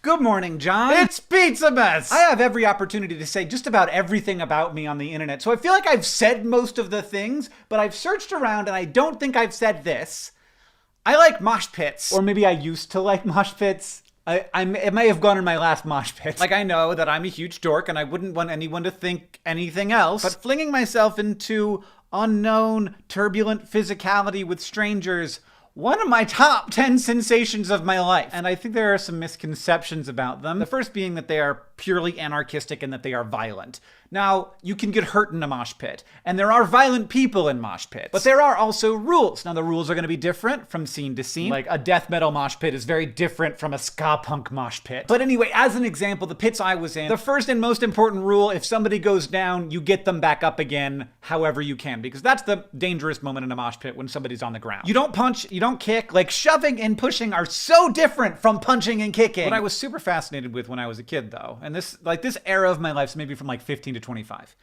Good morning, John. It's Pizzamas! I have every opportunity to say just about everything about me on the internet, so I feel like I've said most of the things, but I've searched around and I don't think I've said this. I like mosh pits. Or maybe I used to like mosh pits. It may have gone in my last mosh pit. Like, I know that I'm a huge dork and I wouldn't want anyone to think anything else, but flinging myself into unknown, turbulent physicality with strangers, one of my top 10 sensations of my life. And I think there are some misconceptions about them. The first being that they are purely anarchistic and that they are violent. Now, you can get hurt in a mosh pit, and there are violent people in mosh pits, but there are also rules. Now, the rules are going to be different from scene to scene. Like, a death metal mosh pit is very different from a ska punk mosh pit. But anyway, as an example, the pits I was in, the first and most important rule, if somebody goes down, you get them back up again however you can, because that's the dangerous moment in a mosh pit, when somebody's on the ground. You don't punch, you don't kick. Like, shoving and pushing are so different from punching and kicking. What I was super fascinated with when I was a kid, though, and this era of my life, so maybe from like 15 to 25,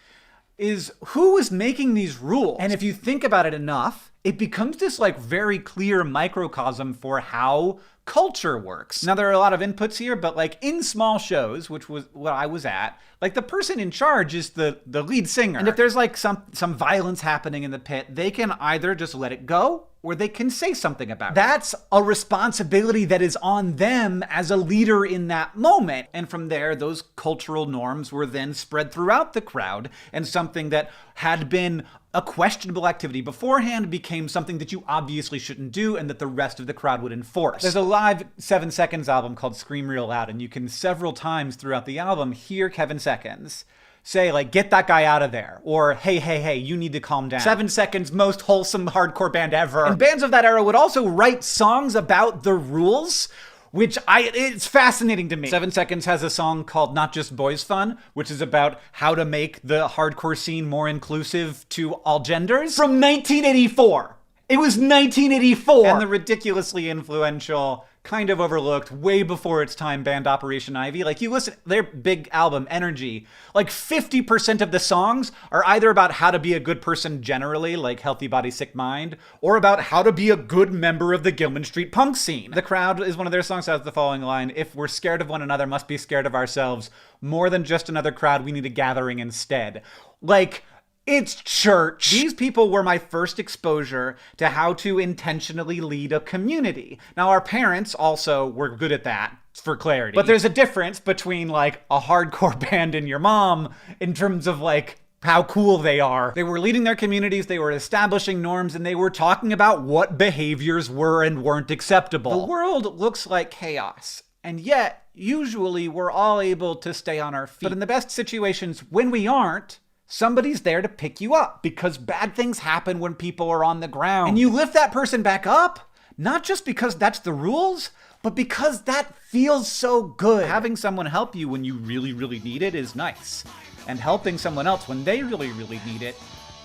is who was making these rules. And if you think about it enough, it becomes this like very clear microcosm for how culture works. Now, there are a lot of inputs here, but like in small shows, which was what I was at, like the person in charge is the lead singer. And if there's like some violence happening in the pit, they can either just let it go or they can say something about it. That's a responsibility that is on them as a leader in that moment. And from there, those cultural norms were then spread throughout the crowd, and something that had been a questionable activity beforehand became something that you obviously shouldn't do and that the rest of the crowd would enforce. There's a live 7 Seconds album called Scream Real Loud, and you can several times throughout the album hear Kevin Seconds say, like, get that guy out of there, or hey, you need to calm down. 7 Seconds, most wholesome hardcore band ever. And bands of that era would also write songs about the rules, which it's fascinating to me. 7 Seconds has a song called Not Just Boys Fun, which is about how to make the hardcore scene more inclusive to all genders. From 1984. It was 1984. And the ridiculously influential, kind of overlooked, way before its time band Operation Ivy. Like, you listen, their big album, Energy, like 50% of the songs are either about how to be a good person generally, like Healthy Body, Sick Mind, or about how to be a good member of the Gilman Street punk scene. The Crowd is one of their songs that has the following line: if we're scared of one another, must be scared of ourselves. More than just another crowd, we need a gathering instead. Like, it's church. These people were my first exposure to how to intentionally lead a community. Now, our parents also were good at that, for clarity. But there's a difference between, like, a hardcore band and your mom in terms of, like, how cool they are. They were leading their communities, they were establishing norms, and they were talking about what behaviors were and weren't acceptable. The world looks like chaos, and yet, usually, we're all able to stay on our feet. But in the best situations, when we aren't, somebody's there to pick you up, because bad things happen when people are on the ground. And you lift that person back up, not just because that's the rules, but because that feels so good. Having someone help you when you really, really need it is nice. And helping someone else when they really, really need it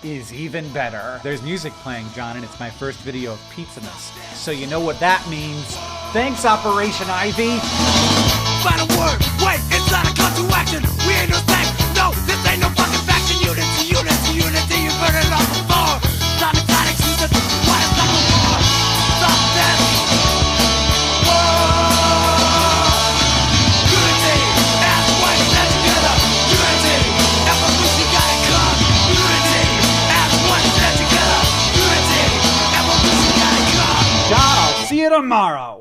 is even better. There's music playing, John, and it's my first video of Pizzamas. So you know what that means. Thanks, Operation Ivy. Final word, wait, it's not a call to action. We ain't no thanks, no, this ain't no fucking faction. Unity, you've heard it all before. Stop exotic, she's a what is not war. Stop that. Unity, as one stand together. Unity, evolution gotta come. Unity, as one stand together. Unity, evolution gotta come. John, I'll see you tomorrow.